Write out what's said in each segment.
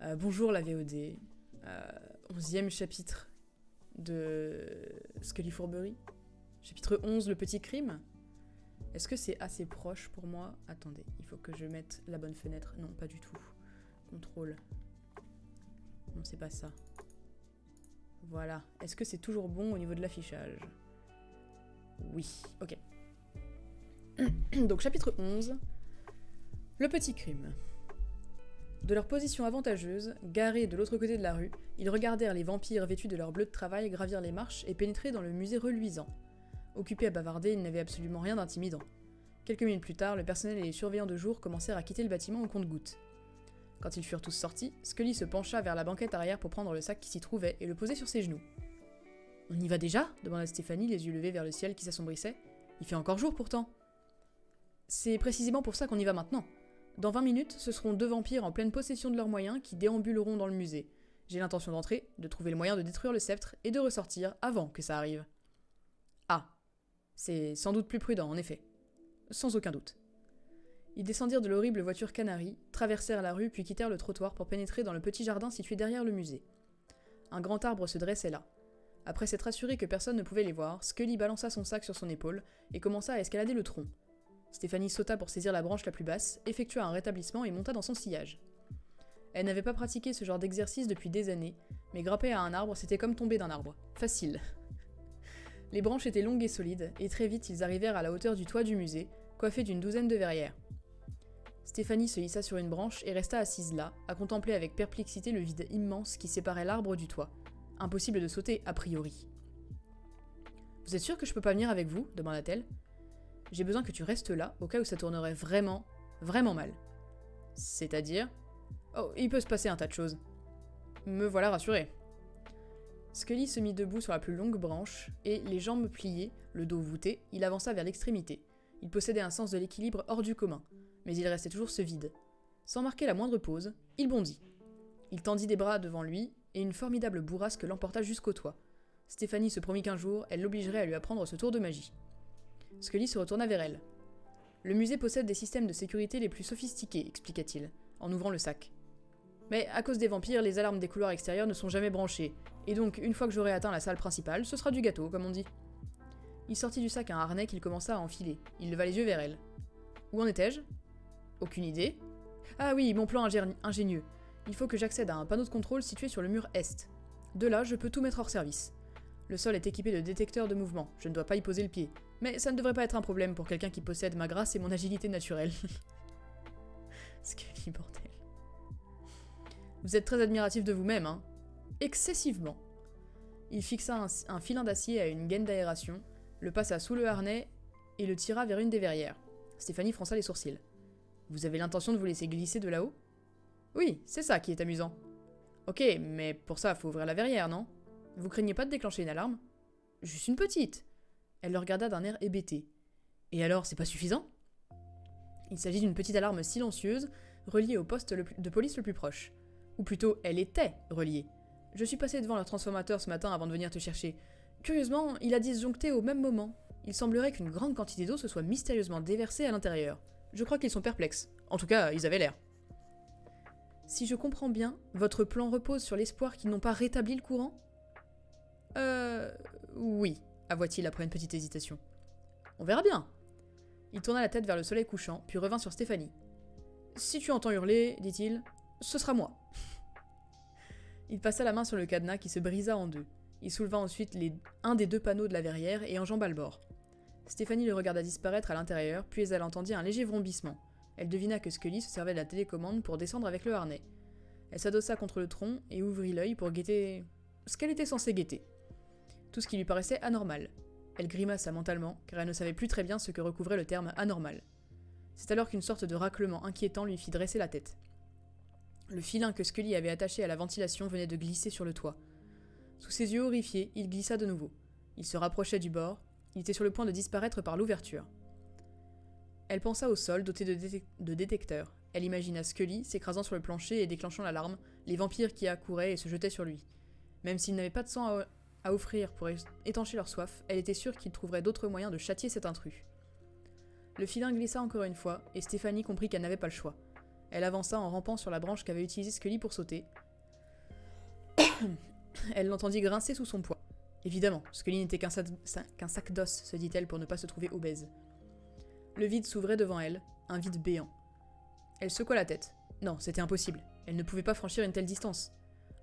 Bonjour la VOD. 11e chapitre de Scully Fourberie. Chapitre 11, le petit crime. Est-ce que c'est assez proche pour moi? Attendez, il faut que je mette la bonne fenêtre. Non, pas du tout. Contrôle. Non, c'est pas ça. Voilà. Est-ce que c'est toujours bon au niveau de l'affichage? Oui, ok. Donc chapitre 11, le petit crime. De leur position avantageuse, garés de l'autre côté de la rue, ils regardèrent les vampires vêtus de leur bleu de travail gravir les marches et pénétrer dans le musée reluisant. Occupés à bavarder, ils n'avaient absolument rien d'intimidant. Quelques minutes plus tard, le personnel et les surveillants de jour commencèrent à quitter le bâtiment au compte-gouttes. Quand ils furent tous sortis, Scully se pencha vers la banquette arrière pour prendre le sac qui s'y trouvait et le poser sur ses genoux. « On y va déjà » demanda Stéphanie, les yeux levés vers le ciel qui s'assombrissaient. « Il fait encore jour pourtant !»« C'est précisément pour ça qu'on y va maintenant. Dans 20 minutes, ce seront 2 vampires en pleine possession de leurs moyens qui déambuleront dans le musée. J'ai l'intention d'entrer, de trouver le moyen de détruire le sceptre et de ressortir avant que ça arrive. » Ah, c'est sans doute plus prudent, en effet. Sans aucun doute. Ils descendirent de l'horrible voiture Canary, traversèrent la rue puis quittèrent le trottoir pour pénétrer dans le petit jardin situé derrière le musée. Un grand arbre se dressait là. Après s'être assuré que personne ne pouvait les voir, Scully balança son sac sur son épaule et commença à escalader le tronc. Stéphanie sauta pour saisir la branche la plus basse, effectua un rétablissement et monta dans son sillage. Elle n'avait pas pratiqué ce genre d'exercice depuis des années, mais grimper à un arbre, c'était comme tomber d'un arbre. Facile. Les branches étaient longues et solides, et très vite ils arrivèrent à la hauteur du toit du musée, coiffés d'une douzaine de verrières. Stéphanie se hissa sur une branche et resta assise là, à contempler avec perplexité le vide immense qui séparait l'arbre du toit. Impossible de sauter, a priori. « Vous êtes sûr que je peux pas venir avec vous ?» demanda-t-elle. « J'ai besoin que tu restes là, au cas où ça tournerait vraiment, vraiment mal. »« C'est-à-dire ?»« Oh, il peut se passer un tas de choses. »« Me voilà rassurée. » Scully se mit debout sur la plus longue branche, et, les jambes pliées, le dos voûté, il avança vers l'extrémité. Il possédait un sens de l'équilibre hors du commun, mais il restait toujours ce vide. Sans marquer la moindre pause, il bondit. Il tendit des bras devant lui, et une formidable bourrasque l'emporta jusqu'au toit. Stéphanie se promit qu'un jour, elle l'obligerait à lui apprendre ce tour de magie. Scully se retourna vers elle. « Le musée possède des systèmes de sécurité les plus sophistiqués, expliqua-t-il, en ouvrant le sac. Mais à cause des vampires, les alarmes des couloirs extérieurs ne sont jamais branchées, et donc une fois que j'aurai atteint la salle principale, ce sera du gâteau, comme on dit. » Il sortit du sac un harnais qu'il commença à enfiler. Il leva les yeux vers elle. « Où en étais-je ? » ?»« Aucune idée. »« Ah oui, mon plan ingénieux. Il faut que j'accède à un panneau de contrôle situé sur le mur est. De là, je peux tout mettre hors service. Le sol est équipé de détecteurs de mouvement, je ne dois pas y poser le pied. Mais ça ne devrait pas être un problème pour quelqu'un qui possède ma grâce et mon agilité naturelle. » Scully, bordel. « Vous êtes très admiratif de vous-même, hein ? Excessivement. » Il fixa un filin d'acier à une gaine d'aération, le passa sous le harnais et le tira vers une des verrières. Stéphanie fronça les sourcils. « Vous avez l'intention de vous laisser glisser de là-haut ? » ?»« Oui, c'est ça qui est amusant. »« Ok, mais pour ça, faut ouvrir la verrière, non ? Vous craignez pas de déclencher une alarme ? » ?»« Juste une petite. » Elle le regarda d'un air hébété. « Et alors, c'est pas suffisant ? » Il s'agit d'une petite alarme silencieuse, reliée au poste de police le plus proche. Ou plutôt, elle était reliée. Je suis passé devant leur transformateur ce matin avant de venir te chercher. Curieusement, il a disjoncté au même moment. Il semblerait qu'une grande quantité d'eau se soit mystérieusement déversée à l'intérieur. Je crois qu'ils sont perplexes. En tout cas, ils avaient l'air. Si je comprends bien, votre plan repose sur l'espoir qu'ils n'ont pas rétabli le courant ? Oui, avoua-t-il après une petite hésitation. On verra bien. Il tourna la tête vers le soleil couchant, puis revint sur Stéphanie. Si tu entends hurler, dit-il, ce sera moi. Il passa la main sur le cadenas qui se brisa en deux. Il souleva ensuite un des 2 panneaux de la verrière et enjamba le bord. Stéphanie le regarda disparaître à l'intérieur, puis elle entendit un léger vrombissement. Elle devina que Scully se servait de la télécommande pour descendre avec le harnais. Elle s'adossa contre le tronc et ouvrit l'œil pour guetter ce qu'elle était censée guetter. Tout ce qui lui paraissait anormal. Elle grimaça mentalement, car elle ne savait plus très bien ce que recouvrait le terme anormal. C'est alors qu'une sorte de raclement inquiétant lui fit dresser la tête. Le filin que Scully avait attaché à la ventilation venait de glisser sur le toit. Sous ses yeux horrifiés, il glissa de nouveau. Il se rapprochait du bord, il était sur le point de disparaître par l'ouverture. Elle pensa au sol doté de détecteurs. Elle imagina Scully s'écrasant sur le plancher et déclenchant l'alarme, les vampires qui accouraient et se jetaient sur lui. Même s'ils n'avaient pas de sang à offrir pour étancher leur soif, elle était sûre qu'ils trouveraient d'autres moyens de châtier cet intrus. Le filin glissa encore une fois, et Stéphanie comprit qu'elle n'avait pas le choix. Elle avança en rampant sur la branche qu'avait utilisée Scully pour sauter. Elle l'entendit grincer sous son poids. Évidemment, Scully n'était qu'un sac d'os, se dit-elle pour ne pas se trouver obèse. Le vide s'ouvrait devant elle, un vide béant. Elle secoua la tête. Non, c'était impossible. Elle ne pouvait pas franchir une telle distance.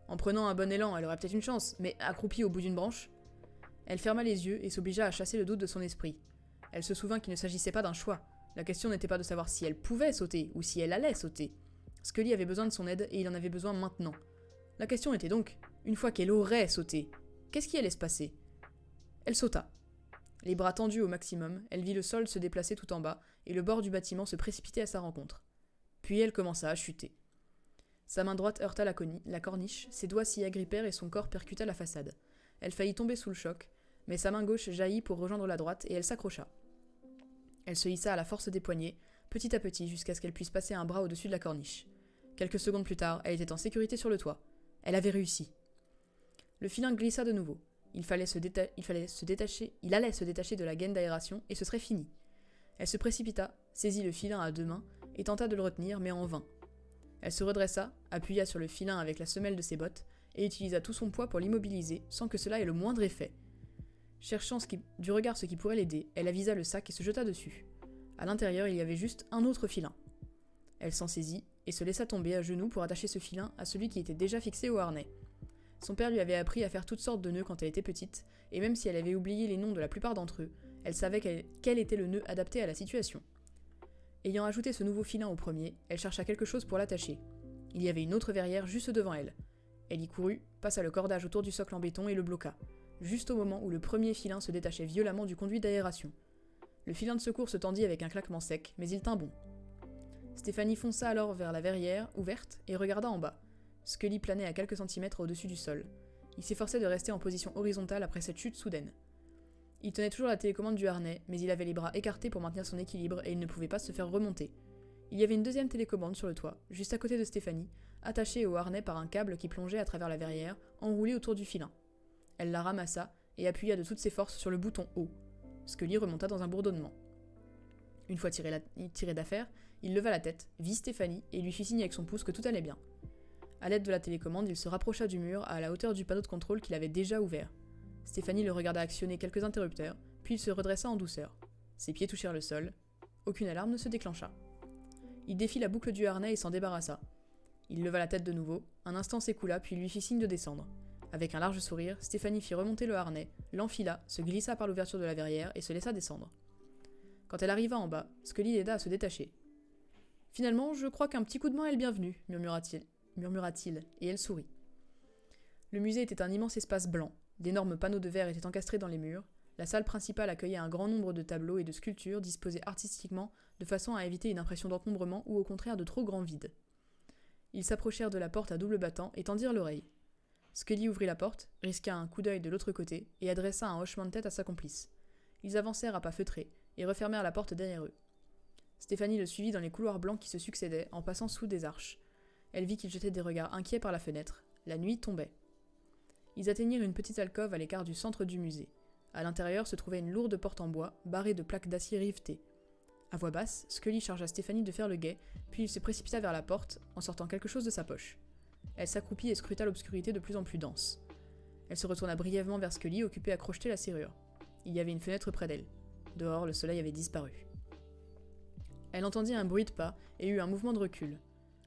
En prenant un bon élan, elle aurait peut-être une chance, mais accroupie au bout d'une branche... Elle ferma les yeux et s'obligea à chasser le doute de son esprit. Elle se souvint qu'il ne s'agissait pas d'un choix. La question n'était pas de savoir si elle pouvait sauter ou si elle allait sauter. Scully avait besoin de son aide et il en avait besoin maintenant. La question était donc, une fois qu'elle aurait sauté, qu'est-ce qui allait se passer? Elle sauta. Les bras tendus au maximum, elle vit le sol se déplacer tout en bas et le bord du bâtiment se précipiter à sa rencontre. Puis elle commença à chuter. Sa main droite heurta la corniche, ses doigts s'y agrippèrent et son corps percuta la façade. Elle faillit tomber sous le choc, mais sa main gauche jaillit pour rejoindre la droite et elle s'accrocha. Elle se hissa à la force des poignets, petit à petit jusqu'à ce qu'elle puisse passer un bras au-dessus de la corniche. Quelques secondes plus tard, elle était en sécurité sur le toit. Elle avait réussi. Le filin glissa de nouveau. Il allait se détacher de la gaine d'aération et ce serait fini. Elle se précipita, saisit le filin à 2 mains et tenta de le retenir, mais en vain. Elle se redressa, appuya sur le filin avec la semelle de ses bottes et utilisa tout son poids pour l'immobiliser sans que cela ait le moindre effet. Cherchant du regard ce qui pourrait l'aider, elle avisa le sac et se jeta dessus. À l'intérieur, il y avait juste un autre filin. Elle s'en saisit et se laissa tomber à genoux pour attacher ce filin à celui qui était déjà fixé au harnais. Son père lui avait appris à faire toutes sortes de nœuds quand elle était petite, et même si elle avait oublié les noms de la plupart d'entre eux, elle savait quel était le nœud adapté à la situation. Ayant ajouté ce nouveau filin au premier, elle chercha quelque chose pour l'attacher. Il y avait une autre verrière juste devant elle. Elle y courut, passa le cordage autour du socle en béton et le bloqua, juste au moment où le premier filin se détachait violemment du conduit d'aération. Le filin de secours se tendit avec un claquement sec, mais il tint bon. Stéphanie fonça alors vers la verrière, ouverte, et regarda en bas. Scully planait à quelques centimètres au-dessus du sol. Il s'efforçait de rester en position horizontale après cette chute soudaine. Il tenait toujours la télécommande du harnais, mais il avait les bras écartés pour maintenir son équilibre et il ne pouvait pas se faire remonter. Il y avait une deuxième télécommande sur le toit, juste à côté de Stéphanie, attachée au harnais par un câble qui plongeait à travers la verrière, enroulé autour du filin. Elle la ramassa et appuya de toutes ses forces sur le bouton haut. Scully remonta dans un bourdonnement. Une fois tiré d'affaire, il leva la tête, vit Stéphanie et lui fit signe avec son pouce que tout allait bien. À l'aide de la télécommande, il se rapprocha du mur à la hauteur du panneau de contrôle qu'il avait déjà ouvert. Stéphanie le regarda actionner quelques interrupteurs, puis il se redressa en douceur. Ses pieds touchèrent le sol. Aucune alarme ne se déclencha. Il défit la boucle du harnais et s'en débarrassa. Il leva la tête de nouveau, un instant s'écoula puis il lui fit signe de descendre. Avec un large sourire, Stéphanie fit remonter le harnais, l'enfila, se glissa par l'ouverture de la verrière et se laissa descendre. Quand elle arriva en bas, Scully l'aida à se détacher. « Finalement, je crois qu'un petit coup de main est le bienvenu, murmura-t-il, et elle sourit. Le musée était un immense espace blanc. D'énormes panneaux de verre étaient encastrés dans les murs. La salle principale accueillait un grand nombre de tableaux et de sculptures disposés artistiquement de façon à éviter une impression d'encombrement ou au contraire de trop grand vide. Ils s'approchèrent de la porte à double battant et tendirent l'oreille. Scully ouvrit la porte, risqua un coup d'œil de l'autre côté et adressa un hochement de tête à sa complice. Ils avancèrent à pas feutrés et refermèrent la porte derrière eux. Stéphanie le suivit dans les couloirs blancs qui se succédaient en passant sous des arches. Elle vit qu'il jetait des regards inquiets par la fenêtre. La nuit tombait. Ils atteignirent une petite alcôve à l'écart du centre du musée. À l'intérieur se trouvait une lourde porte en bois, barrée de plaques d'acier rivetées. À voix basse, Scully chargea Stéphanie de faire le guet, puis il se précipita vers la porte, en sortant quelque chose de sa poche. Elle s'accroupit et scruta l'obscurité de plus en plus dense. Elle se retourna brièvement vers Scully, occupée à crocheter la serrure. Il y avait une fenêtre près d'elle. Dehors, le soleil avait disparu. Elle entendit un bruit de pas et eut un mouvement de recul.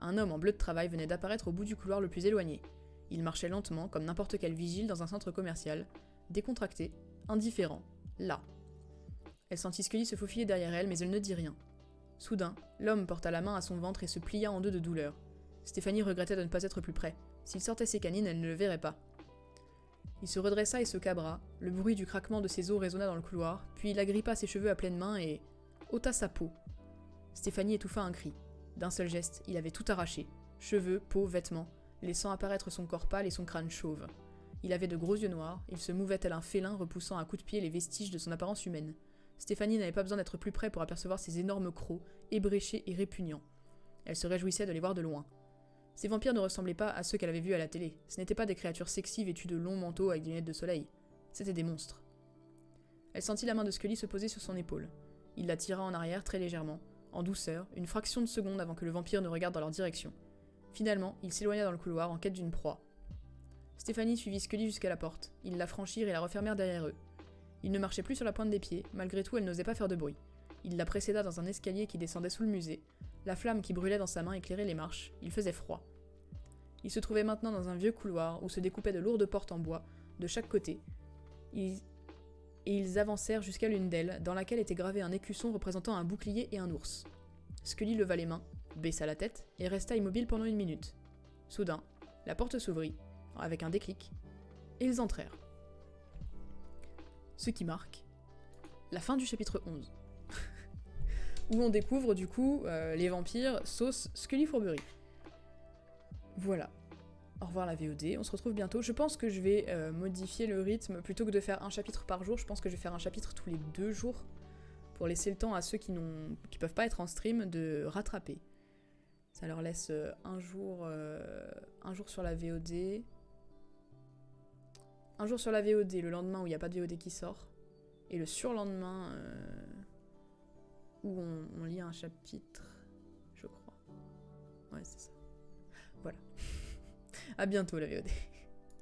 Un homme en bleu de travail venait d'apparaître au bout du couloir le plus éloigné. Il marchait lentement, comme n'importe quel vigile dans un centre commercial, décontracté, indifférent, là. Elle sentit Scully se faufiler derrière elle, mais elle ne dit rien. Soudain, l'homme porta la main à son ventre et se plia en deux de douleur. Stéphanie regrettait de ne pas être plus près. S'il sortait ses canines, elle ne le verrait pas. Il se redressa et se cabra, le bruit du craquement de ses os résonna dans le couloir, puis il agrippa ses cheveux à pleine main et ôta sa peau. Stéphanie étouffa un cri. D'un seul geste, il avait tout arraché. Cheveux, peau, vêtements, laissant apparaître son corps pâle et son crâne chauve. Il avait de gros yeux noirs, il se mouvait tel un félin repoussant à coups de pied les vestiges de son apparence humaine. Stéphanie n'avait pas besoin d'être plus près pour apercevoir ses énormes crocs, ébréchés et répugnants. Elle se réjouissait de les voir de loin. Ces vampires ne ressemblaient pas à ceux qu'elle avait vus à la télé. Ce n'étaient pas des créatures sexy vêtues de longs manteaux avec des lunettes de soleil. C'étaient des monstres. Elle sentit la main de Scully se poser sur son épaule. Il la tira en arrière très légèrement, en douceur, une fraction de seconde avant que le vampire ne regarde dans leur direction. Finalement, il s'éloigna dans le couloir en quête d'une proie. Stéphanie suivit Scully jusqu'à la porte. Ils la franchirent et la refermèrent derrière eux. Ils ne marchaient plus sur la pointe des pieds, malgré tout elle n'osait pas faire de bruit. Il la précéda dans un escalier qui descendait sous le musée. La flamme qui brûlait dans sa main éclairait les marches. Il faisait froid. Ils se trouvaient maintenant dans un vieux couloir où se découpaient de lourdes portes en bois, de chaque côté. Et ils avancèrent jusqu'à l'une d'elles, dans laquelle était gravé un écusson représentant un bouclier et un ours. Scully leva les mains, baissa la tête, et resta immobile pendant 1 minute. Soudain, la porte s'ouvrit, avec un déclic, et ils entrèrent. Ce qui marque la fin du chapitre 11. Où on découvre du coup les vampires sauce Scully Fourberie. Voilà. Au revoir la VOD, on se retrouve bientôt. Je pense que je vais modifier le rythme, plutôt que de faire un chapitre par jour, je pense que je vais faire un chapitre tous les 2 jours, pour laisser le temps à ceux qui peuvent pas être en stream de rattraper. Ça leur laisse un jour sur la VOD, un jour sur la VOD, le lendemain où il n'y a pas de VOD qui sort, et le surlendemain où on lit un chapitre, je crois. Ouais, c'est ça. Voilà. À bientôt la VOD.